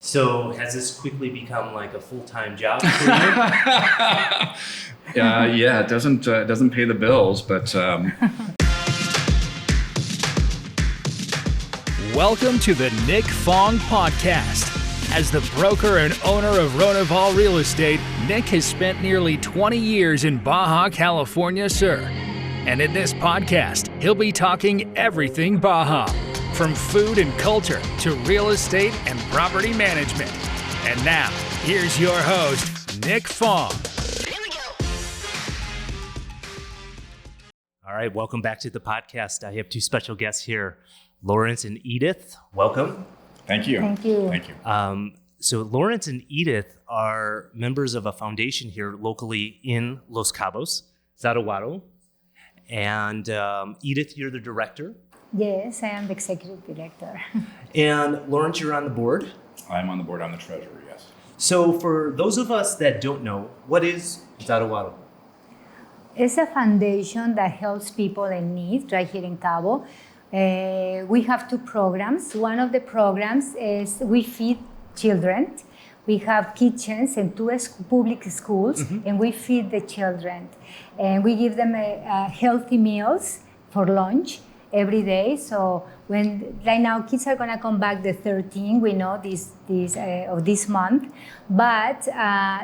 So has this quickly become like a full-time job for you? Yeah, it doesn't pay the bills, but. Welcome to the Nick Fong Podcast. As the broker and owner of Ronival Real Estate, Nick has spent nearly 20 years in Baja California, sir. And in this podcast, he'll be talking everything Baja, from food and culture to real estate and property management. And now, here's your host, Nick Fong. All right, welcome back to the podcast. I have two special guests here, Lawrence and Edith. Welcome. Thank you. Thank you. Thank you. So Lawrence and Edith are members of a foundation here locally in Los Cabos, Sarahuaro. And Edith, you're the director. Yes, I am the executive director. And Lawrence, you're on the board. I'm on the board. I'm the treasurer, yes. So for those of us that don't know, what is Sarahuaro? It's a foundation that helps people in need right here in Cabo. We have two programs. One of the programs is we feed children. We have kitchens in two public schools, and we feed the children. And we give them healthy meals for lunch every day. So when right now kids are gonna come back the 13th, we know this month. But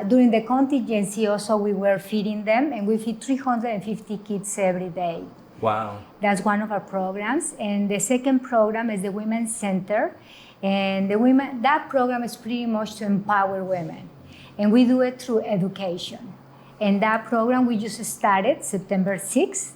during the contingency also we were feeding them, and we feed 350 kids every day. Wow. That's one of our programs. And the second program is the Women's Center. And that program is pretty much to empower women. And we do it through education. And that program we just started September 6th,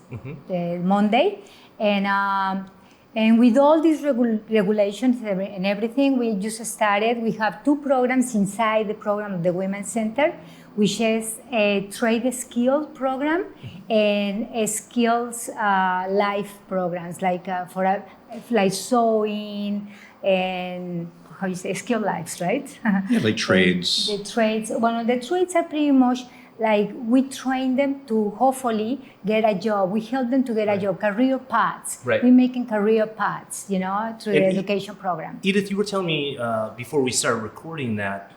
Monday. And with all these regulations and everything, we just started. We have two programs inside the program of the Women's Center, which is a trade skill program and a skills life programs, like sewing and how you say skill lives, right? Yeah, like trades. The trades. One of the trades are pretty much like we train them to hopefully get a job. We help them to get a job, career paths. Right. We're making career paths, through the education program. Edith, you were telling me before we started recording that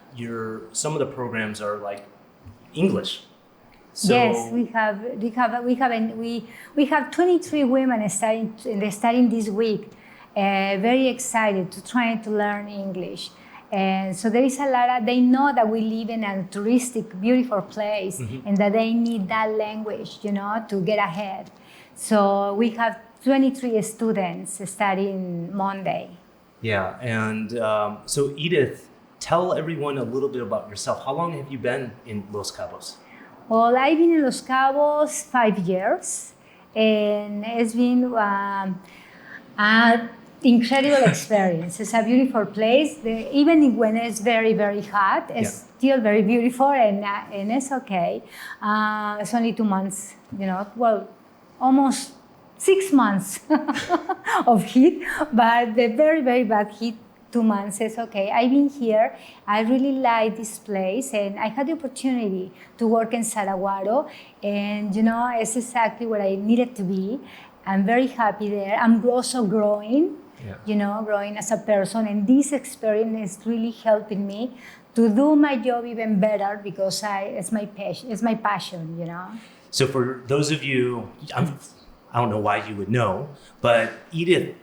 some of the programs are like English. So, yes, we have 23 women starting this week. Very excited to try to learn English. And so there is a lot they know that we live in a touristic, beautiful place, and that they need that language, to get ahead. So we have 23 students starting Monday. Yeah, and so Edith, tell everyone a little bit about yourself. How long have you been in Los Cabos? Well, I've been in Los Cabos 5 years, and it's been incredible experience. It's a beautiful place. Even when it's very, very hot, it's still very beautiful, and it's okay. It's only 2 months, almost 6 months of heat, but the very, very bad heat, 2 months is okay. I've been here. I really like this place, and I had the opportunity to work in Sarahuaro, and it's exactly where I needed to be. I'm very happy there. I'm also growing, growing as a person. And this experience is really helping me to do my job even better because it's my passion, So for those of you, I don't know why you would know, but Edith,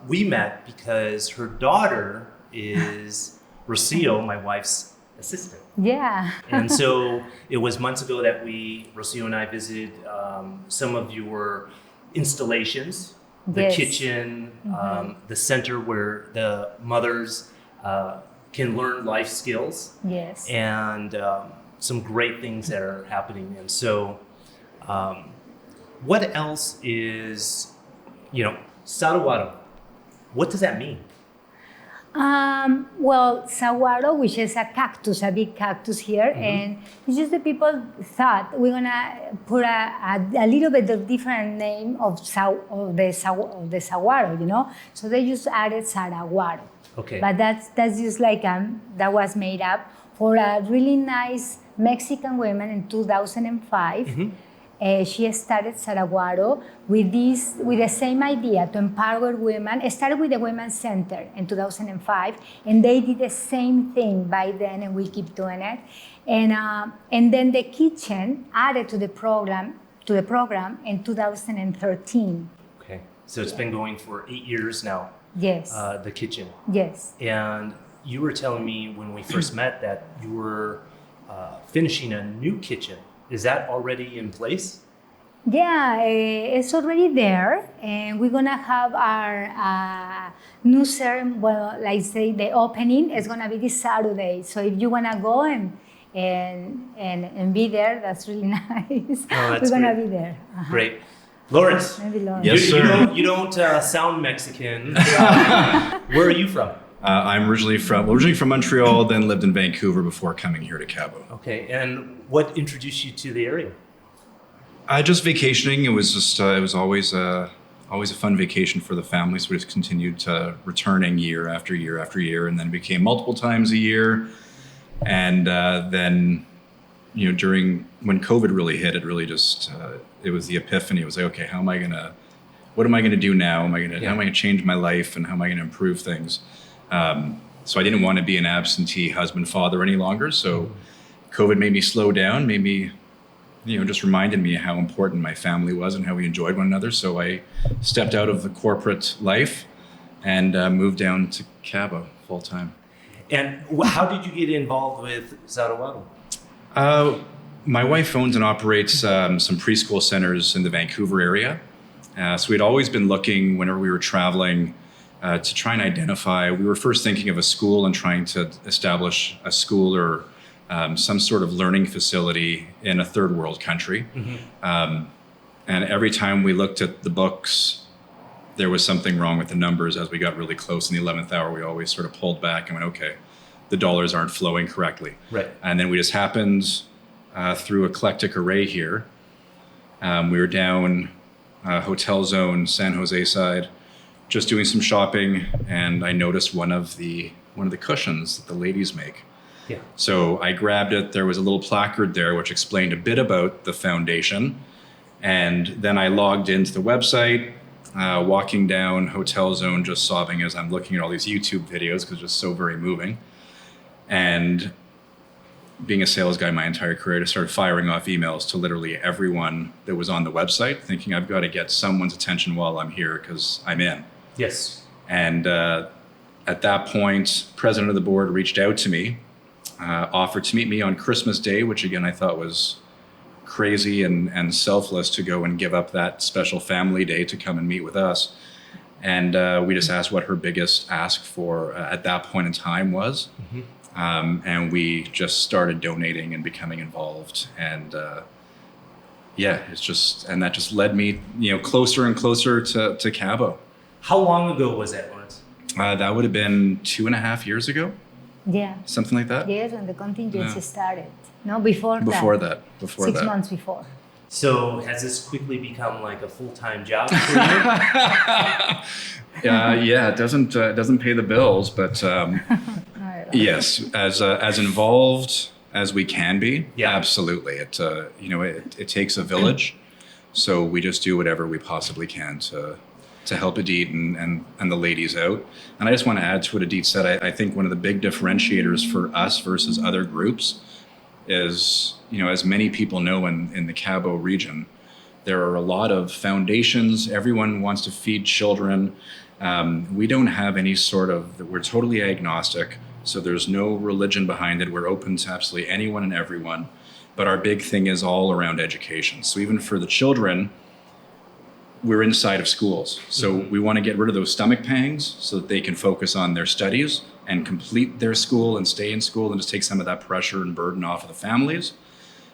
we met because her daughter is Rocio, my wife's assistant. Yeah. And so it was months ago that Rocio and I visited some of your installations, the kitchen, the center where the mothers can learn life skills. Yes. And some great things that are happening. And so what else is, Sarahuaro? What does that mean? Well, saguaro, which is a big cactus here, and it's just the people thought we're gonna put a little bit of different name of the saguaro, So they just added Sarahuaro. Okay. But that's just like that was made up for a really nice Mexican woman in 2005. she started Sarahuaro with the same idea to empower women. It started with the Women's Center in 2005, and they did the same thing by then, and we keep doing it. And then the kitchen added to the program in 2013. Okay, so it's been going for 8 years now. Yes. The kitchen. Yes. And you were telling me when we first met that you were finishing a new kitchen. Is that already in place? Yeah, it's already there, and we're gonna have our new ceremony. Well, like say the opening is gonna be this Saturday. So if you wanna go and be there, that's really nice. Oh, that's we're gonna great. be there. Great, Lawrence. Maybe Lawrence. Yes, sir. You don't sound Mexican. Where are you from? I'm originally from Montreal, then lived in Vancouver before coming here to Cabo. Okay, and what introduced you to the area? Just vacationing. It was always a fun vacation for the family. So we just continued returning year after year after year, and then it became multiple times a year. And then, during when COVID really hit, it really just it was the epiphany. It was like, okay, what am I gonna do now? How am I gonna change my life, and how am I gonna improve things? So I didn't want to be an absentee husband, father any longer. So COVID made me slow down, made me, just reminded me how important my family was and how we enjoyed one another. So I stepped out of the corporate life and moved down to Cabo full time. And how did you get involved with Sarahuaro? My wife owns and operates some preschool centers in the Vancouver area. So we'd always been looking whenever we were traveling to try and identify. We were first thinking of a school and trying to establish a school or some sort of learning facility in a third world country. Mm-hmm. And every time we looked at the books, there was something wrong with the numbers. As we got really close in the 11th hour, we always sort of pulled back and went, okay, the dollars aren't flowing correctly. Right. And then we just happened through Eclectic Array here. We were down Hotel Zone, San Jose side, just doing some shopping, and I noticed one of the cushions that the ladies make. Yeah. So I grabbed it. There was a little placard there which explained a bit about the foundation, and then I logged into the website, walking down Hotel Zone, just sobbing as I'm looking at all these YouTube videos because it's just so very moving. And being a sales guy my entire career, I started firing off emails to literally everyone that was on the website, thinking I've got to get someone's attention while I'm here because I'm in. Yes. And at that point, president of the board reached out to me, offered to meet me on Christmas Day, which again I thought was crazy and selfless to go and give up that special family day to come and meet with us. And we just asked what her biggest ask for at that point in time was. Mm-hmm. And we just started donating and becoming involved. And that just led me, closer and closer to Cabo. How long ago was that, Lawrence? That would have been 2.5 years ago. Yeah. Something like that. Yes, when the contingency started. No, before that. Before that. 6 months before. So has this quickly become like a full-time job for you? Yeah, it doesn't pay the bills, but yes, as involved as we can be, absolutely. It takes a village, so we just do whatever we possibly can to help Edith and the ladies out. And I just want to add to what Edith said. I think one of the big differentiators for us versus other groups is, as many people know in the Cabo region, there are a lot of foundations. Everyone wants to feed children. We don't have any we're totally agnostic. So there's no religion behind it. We're open to absolutely anyone and everyone. But our big thing is all around education. So even for the children, we're inside of schools. So we want to get rid of those stomach pangs so that they can focus on their studies and complete their school and stay in school and just take some of that pressure and burden off of the families.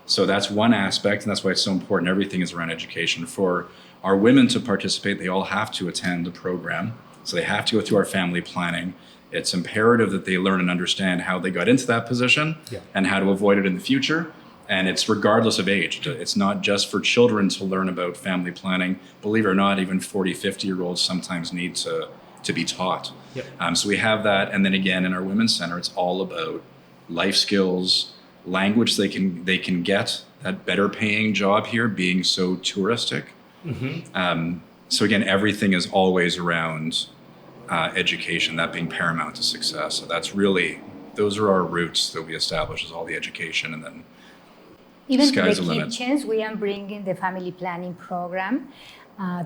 So that's one aspect, and that's why it's so important. Everything is around education. For our women to participate, they all have to attend the program. So they have to go through our family planning. It's imperative that they learn and understand how they got into that position and how to avoid it in the future. And it's regardless of age. It's not just for children to learn about family planning. Believe it or not, even 40, 50-year-olds sometimes need to be taught. Yep. So we have that. And then again, in our Women's Center, it's all about life skills, language they can get that better paying job here, being so touristic. So again, everything is always around education, that being paramount to success. So those are our roots that we establish, is all the education, and then even to sky's the the limit. kitchens, we are bringing the family planning program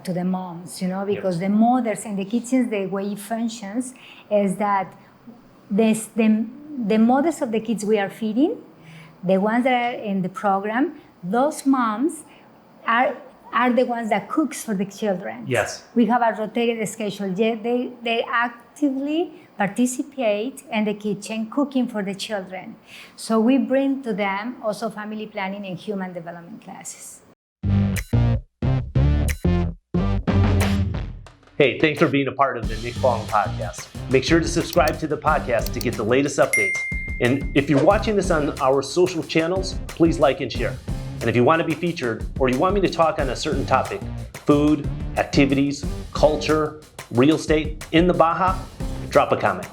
to the moms, because the mothers in the kitchens, the way it functions is that the mothers of the kids we are feeding, the ones that are in the program, those moms are the ones that cooks for the children. Yes. We have a rotated schedule. They actively participate in the kitchen cooking for the children. So we bring to them also family planning and human development classes. Hey, thanks for being a part of the Nick Fong Podcast. Make sure to subscribe to the podcast to get the latest updates. And if you're watching this on our social channels, please like and share. And if you want to be featured, or you want me to talk on a certain topic, food, activities, culture, real estate in the Baja, drop a comment.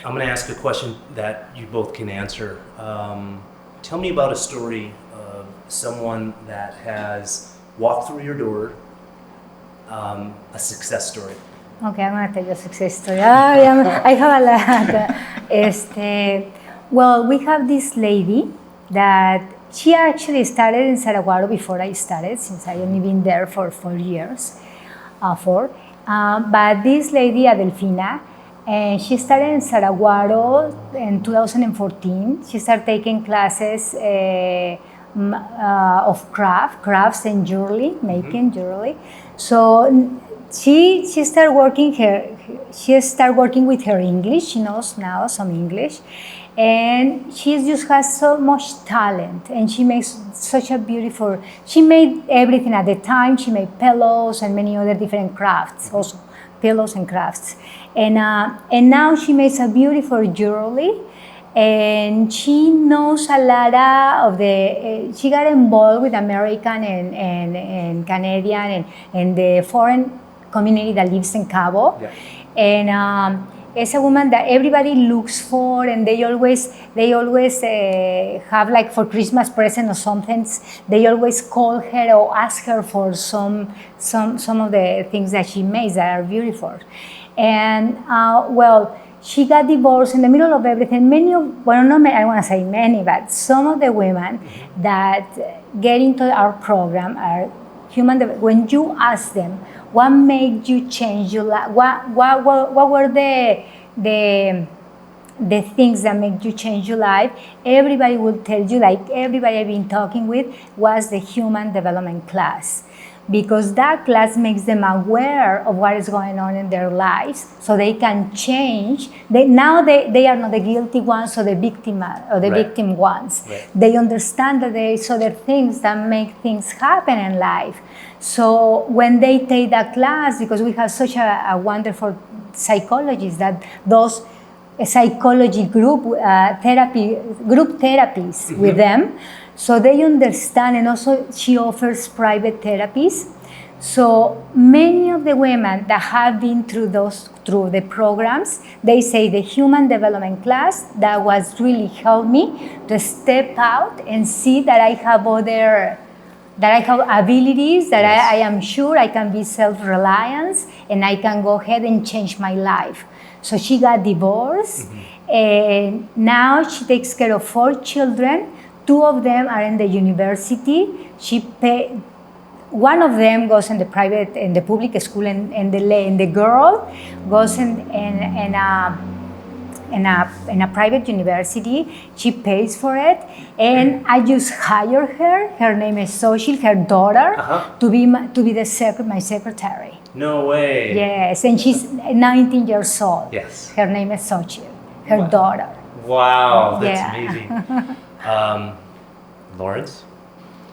I'm going to ask a question that you both can answer. Tell me about a story of someone that has walked through your door, a success story. Okay, I'm going to tell you a success story. I have a lot. Well, we have this lady that she actually started in Sarahuaro before I started, since I only been there for 4 years. But this lady, Adelfina, and she started in Sarahuaro in 2014. She started taking classes of crafts and jewelry, making jewelry. So she started working with her English. She knows now some English. And she just has so much talent, and she makes such a beautiful, she made everything at the time. She made pillows and many other different crafts, also pillows and crafts. And now she makes a beautiful jewelry, and she knows a lot of she got involved with American and Canadian and the foreign community that lives in Cabo. Yeah. And it's a woman that everybody looks for, and they always have, like, for Christmas present or something, they always call her or ask her for some of the things that she makes that are beautiful. And well, she got divorced in the middle of everything. I want to say many, but some of the women that get into our program are when you ask them, what made you change your life? What were the things that made you change your life? Everybody will tell you, like everybody I've been talking with, was the human development class. Because that class makes them aware of what is going on in their lives, so they can change. Now they are not the guilty ones or the victim ones. Right. They understand that there is other things that make things happen in life. So when they take that class, because we have such a wonderful psychologists that those psychology group therapies with them, so they understand. And also she offers private therapies. So many of the women that have been through the programs, they say the human development class that was really helped me to step out and see that I have abilities, that I am sure I can be self-reliant, and I can go ahead and change my life. So she got divorced, and now she takes care of 4 children. 2 of them are in the university. One of them goes in the public school, and the girl goes in a private university. She pays for it, and I just hire her. Her name is Sochil, her daughter, to be my secretary. No way. Yes, and she's 19 years old. Yes. Her name is Sochil, her daughter. Wow, that's amazing. Lawrence,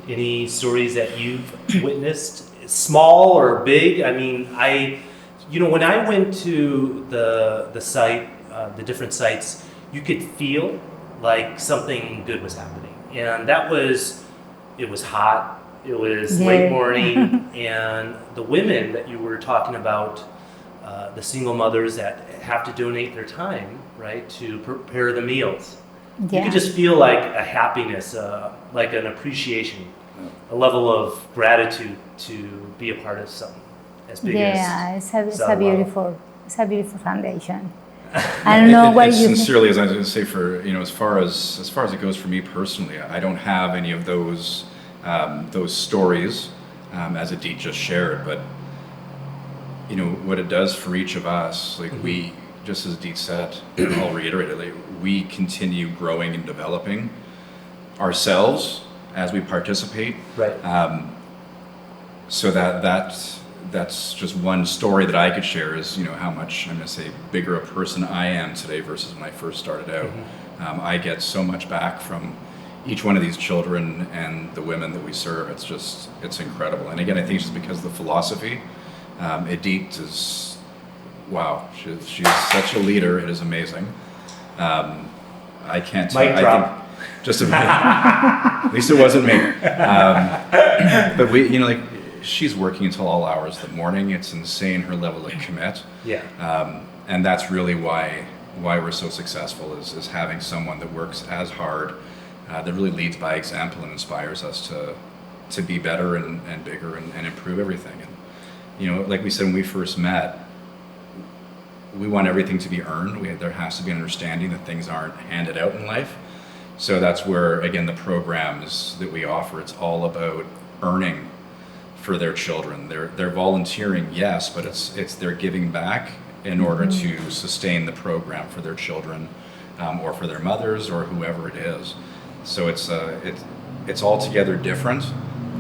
any stories that you've witnessed, small or big? I mean, when I went to the site, the different sites, you could feel like something good was happening. And it was hot, it was late morning, and the women that you were talking about, the single mothers that have to donate their time, right, to prepare the meals. Yeah. You can just feel like a happiness, like an appreciation, a level of gratitude to be a part of something as big as it's a beautiful foundation. I don't know what you sincerely, as I was going to say, for as far as it goes for me personally, I don't have any of those stories as Edith just shared, but what it does for each of us, like we, just as Edith said, I'll reiterate it, like we continue growing and developing ourselves as we participate. Right. So that's just one story that I could share is, how much, I'm going to say, bigger a person I am today versus when I first started out. Mm-hmm. I get so much back from each one of these children and the women that we serve. It's incredible. And again, I think it's just because of the philosophy. Edith is, wow, she's such a leader. It is amazing. I can't tell. Mic drop. I think just at least it wasn't me. But we, like, she's working until all hours of the morning. It's insane, her level of commit. Yeah. And that's really why we're so successful is having someone that works as hard, that really leads by example and inspires us to be better and bigger and improve everything. And, like we said when we first met, we want everything to be earned. There has to be an understanding that things aren't handed out in life. So that's where, again, the programs that we offer, it's all about earning for their children. They're volunteering, yes, but it's they're giving back in order to sustain the program for their children, or for their mothers or whoever it is. So it's altogether different,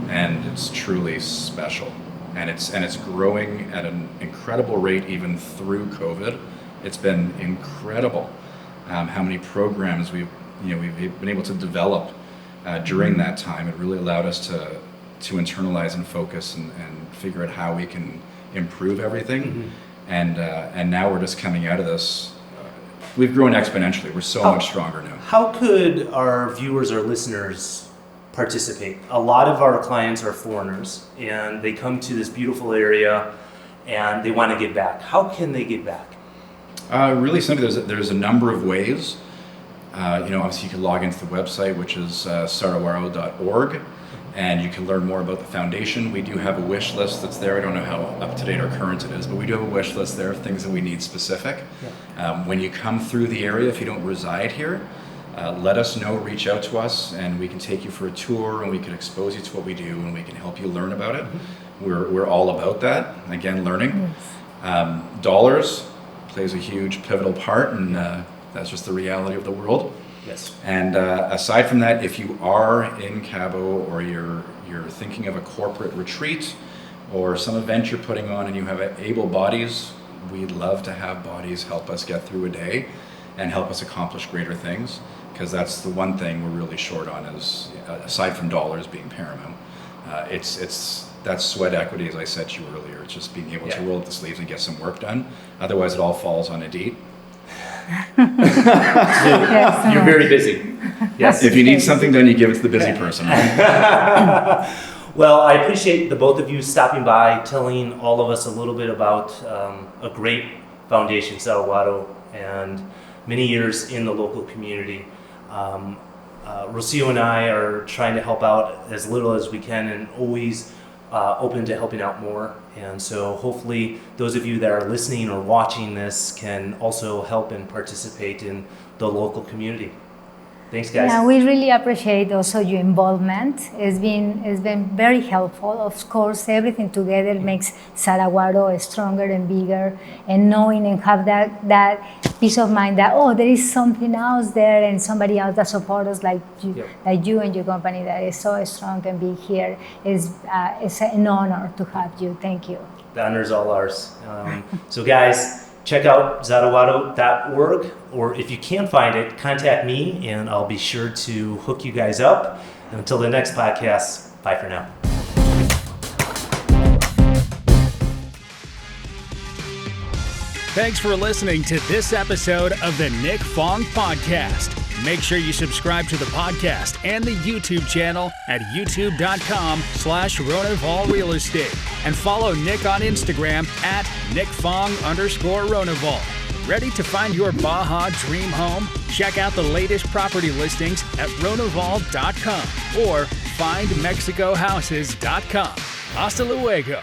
and it's truly special, and it's growing at an incredible rate even through COVID. It's been incredible how many programs we've been able to develop during that time. It really allowed us to internalize and focus and figure out how we can improve everything. And now we're just coming out of this. We've grown exponentially. We're so much stronger now. How could our viewers or listeners participate? A lot of our clients are foreigners, and they come to this beautiful area and they want to give back. How can they give back? Really simply, there's a number of ways. Obviously you can log into the website, which is sarahuaro.org. And you can learn more about the foundation. We do have a wish list that's there. I don't know how up to date or current it is, but we do have a wish list there of things that we need specific. Yeah. When you come through the area, if you don't reside here, let us know, reach out to us, and we can take you for a tour, and we can expose you to what we do, and we can help you learn about it. We're all about that. Again, learning. Dollars plays a huge pivotal part, and that's just the reality of the world. Yes. And aside from that, if you are in Cabo or you're thinking of a corporate retreat or some event you're putting on and you have able bodies, we'd love to have bodies help us get through a day and help us accomplish greater things, because that's the one thing we're really short on is, aside from dollars being paramount, it's that sweat equity, as I said to you earlier. It's just being able to roll up the sleeves and get some work done. Otherwise, it all falls on Edith. You're very busy. Yes. If you need something done, you give it to the busy person. Well, I appreciate the both of you stopping by, telling all of us a little bit about a great foundation, Sarahuaro, and many years in the local community. Rocio and I are trying to help out as little as we can, and always open to helping out more. And so hopefully those of you that are listening or watching this can also help and participate in the local community. Thanks, guys. Yeah, we really appreciate also your involvement. It's been very helpful. Of course, everything together makes Sarahuaro stronger and bigger, and knowing and have that peace of mind that, there is something else there and somebody else that supports us like you and your company that is so strong and big here. It's an honor to have you. Thank you. The honor is all ours. So guys, check out sarahuaro.org, or if you can't find it, contact me and I'll be sure to hook you guys up. And until the next podcast, bye for now. Thanks for listening to this episode of the Nick Fong Podcast. Make sure you subscribe to the podcast and the YouTube channel at youtube.com/Ronival Real Estate. And follow Nick on Instagram at @NickFong_Ronival. Ready to find your Baja dream home? Check out the latest property listings at Ronival.com or findmexicohouses.com. Hasta luego.